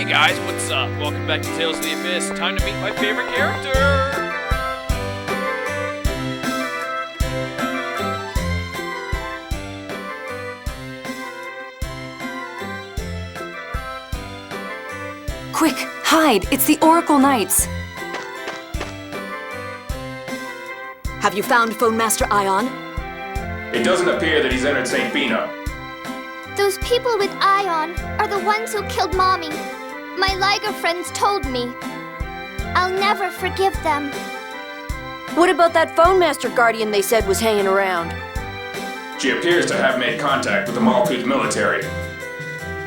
Hey guys, what's up? Welcome back to Tales of the Abyss. Time to meet my favorite character! Quick, hide! It's the Oracle Knights! Have you found Phone Master Ion? It doesn't appear that he's entered St. Binah. Those people with Ion are the ones who killed Mommy. My Liger friends told me. I'll never forgive them. What about that Phone Master Guardian they said was hanging around? She appears to have made contact with the Malkuth military.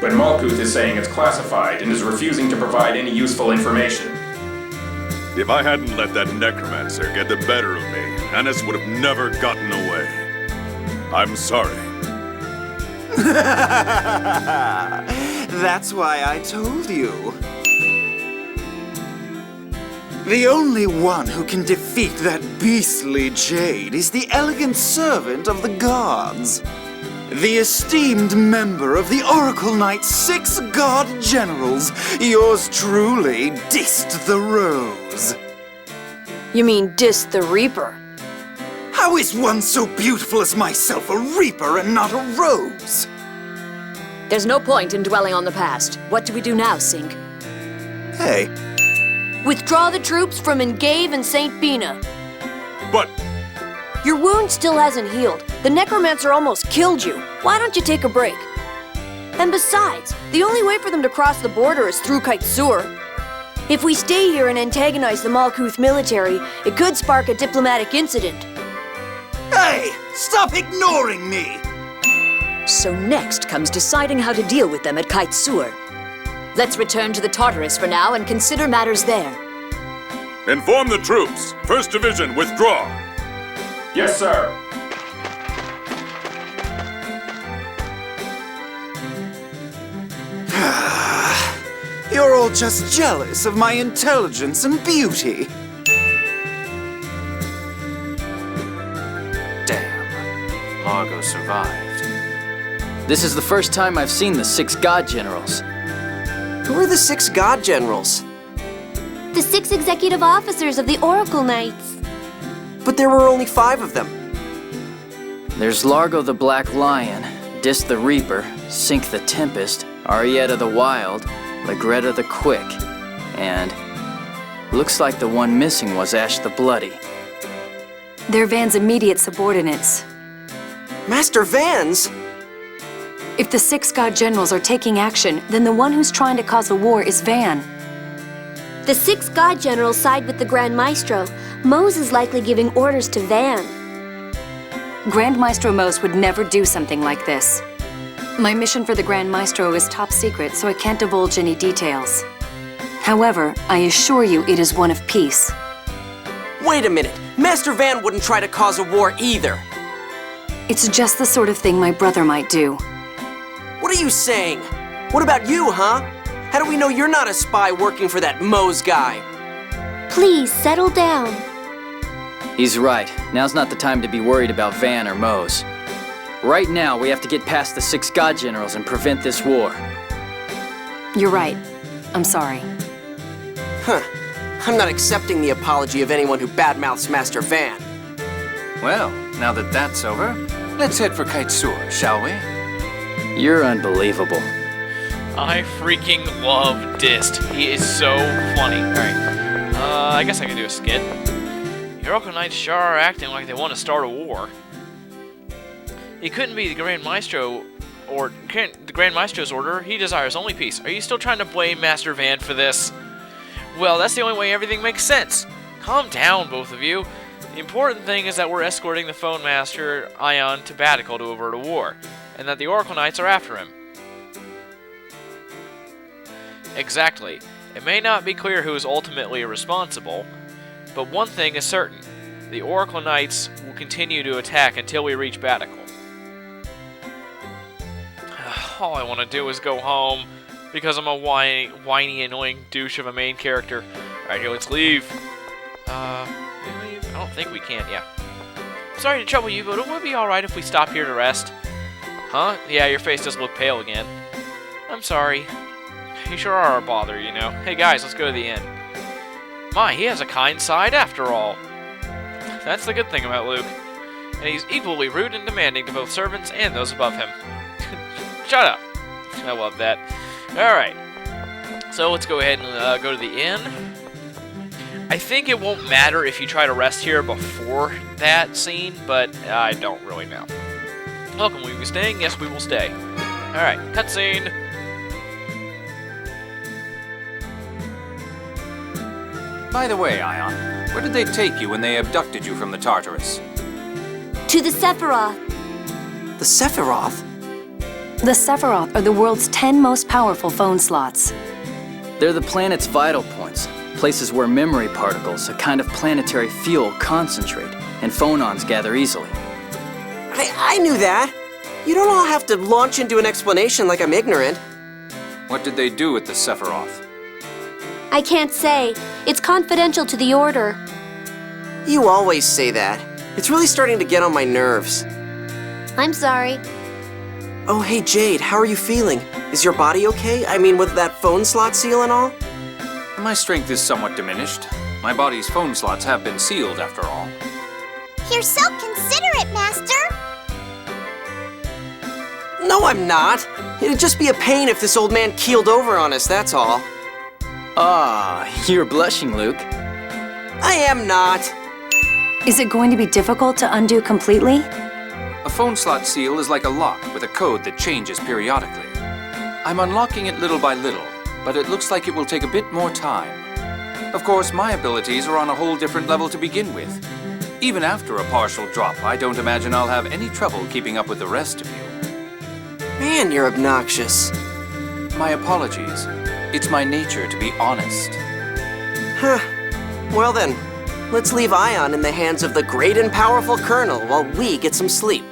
But Malkuth is saying it's classified and is refusing to provide any useful information. If I hadn't let that necromancer get the better of me, Hannes would have never gotten away. I'm sorry. That's why I told you. The only one who can defeat that beastly jade is the elegant servant of the gods. The esteemed member of the Oracle Knight's 6 god generals, yours truly, Dist the Rose. You mean Dist the Reaper? How is one so beautiful as myself a reaper and not a rose? There's no point in dwelling on the past. What do we do now, Sink? Hey. Withdraw the troops from Engave and St. Binah. But Your wound still hasn't healed. The necromancer almost killed you. Why don't you take a break? And besides, the only way for them to cross the border is through Kaitsur. If we stay here and antagonize the Malkuth military, it could spark a diplomatic incident. Hey! Stop ignoring me! So next comes deciding how to deal with them at Kaitsur. Let's return to the Tartarus for now and consider matters there. inform the troops. 1st Division, withdraw. Yes, sir. You're all just jealous of my intelligence and beauty. Damn. Largo survived. This is the first time I've seen the 6 god generals. Who are the 6 god generals? The 6 executive officers of the Oracle Knights. But there were only 5 of them. There's Largo the Black Lion, Dist the Reaper, Sink the Tempest, Arietta the Wild, Legretta the Quick, and looks like the one missing was Ash the Bloody. They're Van's immediate subordinates. Master Vans? If the 6 god generals are taking action, then the one who's trying to cause a war is Van. The 6 god generals side with the Grand Maestro. Mose is likely giving orders to Van. Grand Maestro Mose would never do something like this. My mission for the Grand Maestro is top secret, so I can't divulge any details. However, I assure you it is one of peace. Wait a minute. Master Van wouldn't try to cause a war either. It's just the sort of thing my brother might do. What are you saying? What about you, huh? How do we know you're not a spy working for that Mose guy? Please, settle down. He's right. Now's not the time to be worried about Van or Mose. Right now, we have to get past the 6 god generals and prevent this war. You're right. I'm sorry. Huh. I'm not accepting the apology of anyone who badmouths Master Van. Well, now that that's over, Let's head for Kaitsur, shall we? you're unbelievable. I freaking love Dist. He is so funny. Alright. I guess I can do a skit. The Oracle Knights sure are acting like they want to start a war. It couldn't be the Grand Maestro, or the Grand Maestro's order. He desires only peace. Are you still trying to blame Master Van for this? Well, that's the only way everything makes sense. Calm down, both of you. The important thing is that we're escorting the Phone Master, Ion, to Batical to avert a war, and that the Oracle Knights are after him. Exactly. It may not be clear who is ultimately responsible, but one thing is certain. The Oracle Knights will continue to attack until we reach Batical. All I want to do is go home, because I'm a whiny, annoying douche of a main character. Alright, here, let's leave. Can we leave? I don't think we can, yeah. Sorry to trouble you, but it would be alright if we stop here to rest. Huh? Yeah, your face does look pale again. I'm sorry. you sure are a bother, you know. Hey guys, let's go to the inn. My, he has a kind side after all. That's the good thing about Luke. And he's equally rude and demanding to both servants and those above him. Shut up. I love that. Alright. So let's go ahead and go to the inn. I think it won't matter if you try to rest here before that scene, but I don't really know. Welcome, will you be staying? Yes, we will stay. Alright, cutscene. By the way, Ion, where did they take you when they abducted you from the Tartarus? To the Sephiroth. The Sephiroth? The Sephiroth are the world's 10 most powerful phone slots. They're the planet's vital points, places where memory particles, a kind of planetary fuel, concentrate, and phonons gather easily. I knew that. You don't all have to launch into an explanation like I'm ignorant. What did they do with the Sephiroth? I can't say. It's confidential to the Order. You always say that. It's really starting to get on my nerves. I'm sorry. Oh, hey Jade, how are you feeling? Is your body okay? I mean, with that phone slot seal and all? My strength is somewhat diminished. My body's phone slots have been sealed, after all. You're so considerate, Master. No, I'm not. It'd just be a pain if this old man keeled over on us, that's all. Ah, you're blushing, Luke. I am not. Is it going to be difficult to undo completely? A phone slot seal is like a lock with a code that changes periodically. I'm unlocking it little by little, but it looks like it will take a bit more time. Of course, my abilities are on a whole different level to begin with. Even after a partial drop, I don't imagine I'll have any trouble keeping up with the rest of you. Man, you're obnoxious. My apologies. It's my nature to be honest. Huh. Well then, let's leave Ion in the hands of the great and powerful Colonel while we get some sleep.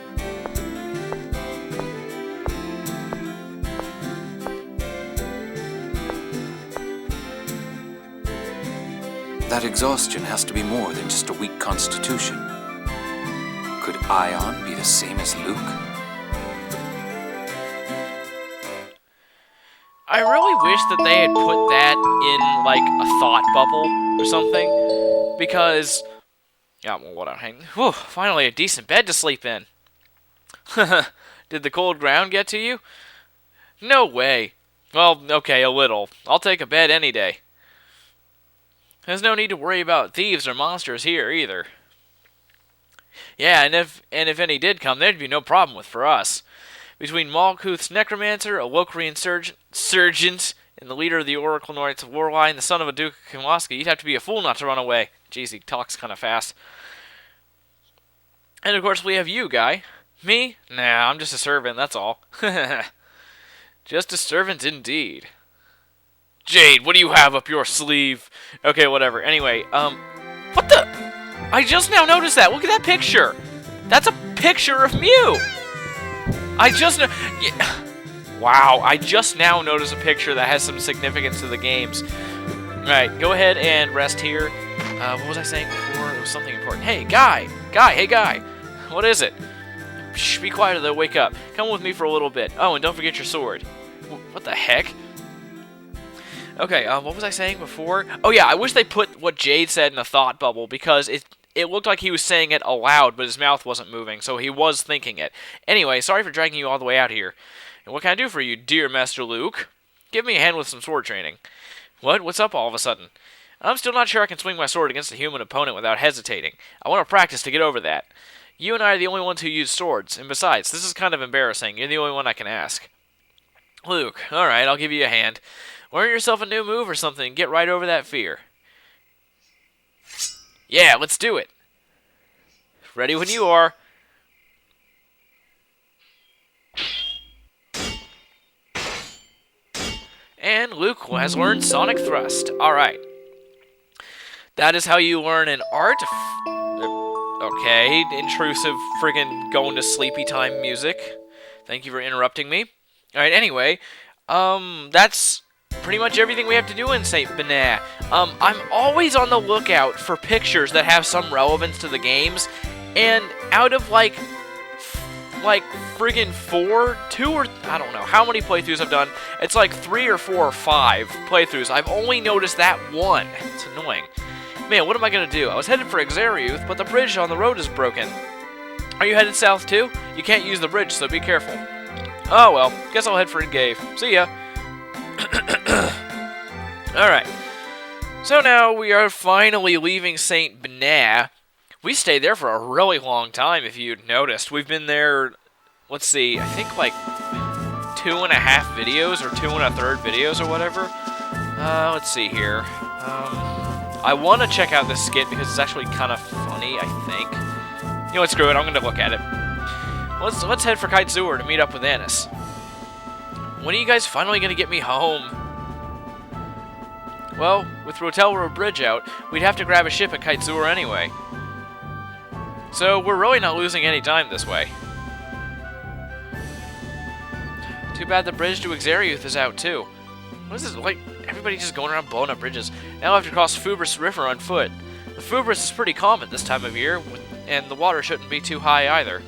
That exhaustion has to be more than just a weak constitution. Could Ion be the same as Luke? I really wish that they had put that in, like, a thought bubble or something. Because... yeah, well, what whew, finally a decent bed to sleep in. Did the cold ground get to you? No way. Well, okay, a little. I'll take a bed any day. There's no need to worry about thieves or monsters here, either. Yeah, and if any did come, there'd be no problem for us. Between Malkuth's necromancer, a Lokrian surgeon, and the leader of the Oracle Knights of Warline, the son of a Duke of Kimwaska, you'd have to be a fool not to run away. Jeez, he talks kind of fast. And of course we have you, Guy. Me? Nah, I'm just a servant, that's all. Just a servant indeed. Jade, what do you have up your sleeve? Okay, whatever. Anyway, what the? I just now noticed that. Look at that picture. That's a picture of Mew. Wow, I just now noticed a picture that has some significance to the games. Alright, go ahead and rest here. What was I saying before? It was something important. Hey, Guy! Hey, Guy! What is it? Shh, be quiet or they'll wake up. Come with me for a little bit. Oh, and don't forget your sword. What the heck? Okay, what was I saying before? Oh yeah, I wish they put what Jade said in a thought bubble, because it looked like he was saying it aloud, but his mouth wasn't moving, so he was thinking it. Anyway, sorry for dragging you all the way out here. And what can I do for you, dear Master Luke? Give me a hand with some sword training. What? What's up all of a sudden? I'm still not sure I can swing my sword against a human opponent without hesitating. I want to practice to get over that. You and I are the only ones who use swords, and besides, this is kind of embarrassing. You're the only one I can ask. Luke, alright, I'll give you a hand. Learn yourself a new move or something and get right over that fear. Yeah, let's do it. Ready when you are. And Luke has learned Sonic Thrust. Alright. That is how you learn an art. Okay, intrusive friggin' going to sleepy time music. Thank you for interrupting me. Alright, anyway. That's pretty much everything we have to do in St. Binah. I'm always on the lookout for pictures that have some relevance to the games, and out of like like friggin' 2 or I don't know how many playthroughs I've done. It's like 3 or 4 or 5 playthroughs. I've only noticed that one. It's annoying. Man, what am I gonna do? I was headed for Exariuth, but the bridge on the road is broken. Are you headed south too? You can't use the bridge, so be careful. Oh well, guess I'll head for Engave. See ya. Alright. So now we are finally leaving St. Binah. We stayed there for a really long time, if you'd noticed. We've been there, let's see, I think like 2.5 videos or 2 1/3 videos or whatever. Let's see here. I want to check out this skit because it's actually kind of funny, I think. You know what, screw it, I'm going to look at it. Let's head for Kitesewer to meet up with Anis. When are you guys finally going to get me home? Well, with Rotel Road Bridge out, we'd have to grab a ship at Kitesewer anyway. So, we're really not losing any time this way. Too bad the bridge to Exariuth is out too. What is this, like, everybody just going around blowing up bridges? Now I'll have to cross Fubus River on foot. The Fubus is pretty calm at this time of year, and the water shouldn't be too high either.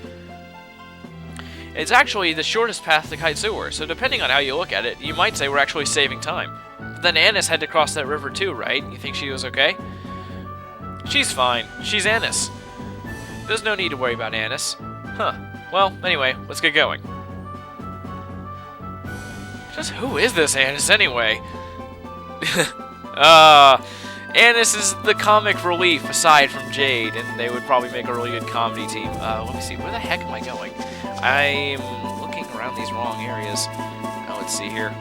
It's actually the shortest path to Kitesewer, so depending on how you look at it, you might say we're actually saving time. But then Anis had to cross that river too, right? You think she was okay? She's fine. She's Anis. There's no need to worry about Anis. Huh. Well, anyway, let's get going. Just who is this Anis anyway? Anis is the comic relief aside from Jade, and they would probably make a really good comedy team. Let me see, where the heck am I going? I'm looking around these wrong areas. Let's see here.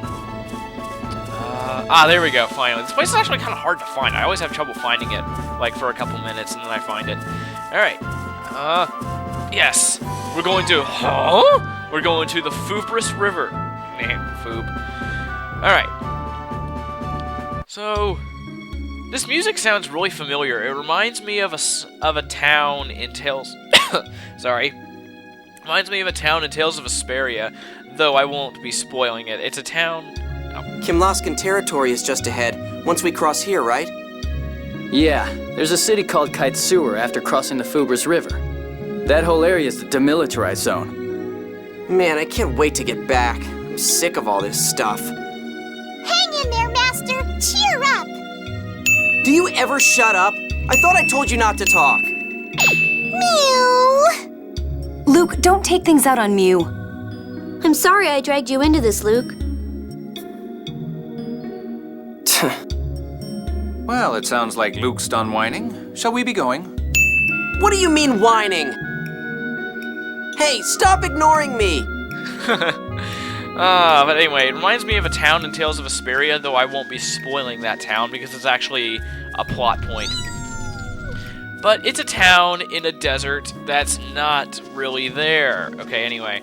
There we go, finally. This place is actually kind of hard to find. I always have trouble finding it, like, for a couple minutes, and then I find it. Alright. Yes. We're going to... Huh? We're going to the Fubus River. Foob. Alright. So... This music sounds really familiar. It reminds me of a town in Tales... Sorry. Reminds me of a town in Tales of Vesperia, though I won't be spoiling it. It's a town... Oh. Kimlaskan territory is just ahead, once we cross here, right? Yeah, there's a city called Kitesewer after crossing the Fubus River. That whole area is the demilitarized zone. Man, I can't wait to get back. I'm sick of all this stuff. Hang in there, Master! Cheer up! Do you ever shut up? I thought I told you not to talk. Mew! Luke, don't take things out on Mew. I'm sorry I dragged you into this, Luke. Well, it sounds like Luke's done whining. Shall we be going? What do you mean whining? Hey, stop ignoring me! But anyway, it reminds me of a town in Tales of Vesperia, though I won't be spoiling that town because it's actually a plot point. But it's a town in a desert that's not really there. Okay, anyway.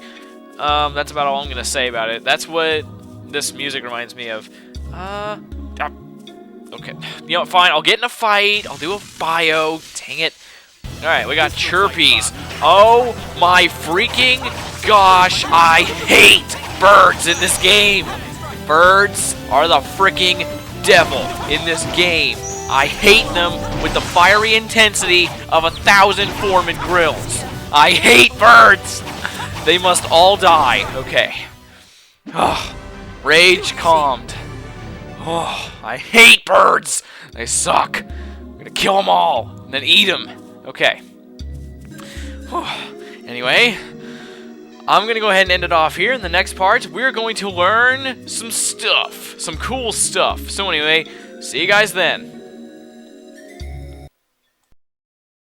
That's about all I'm gonna say about it. That's what this music reminds me of. Okay. You know what, fine, I'll get in a fight. I'll do a bio. Dang it. Alright, we got Chirpies. Oh my freaking gosh, I hate birds in this game. Birds are the freaking devil in this game. I hate them with the fiery intensity of 1,000 Foreman grills. I hate birds. They must all die. Okay. Oh, rage calmed. Oh, I hate birds. They suck. I'm gonna kill them all and then eat them. Okay. Anyway, I'm gonna go ahead and end it off here. In the next part, we're going to learn some stuff. Some cool stuff. So anyway, see you guys then.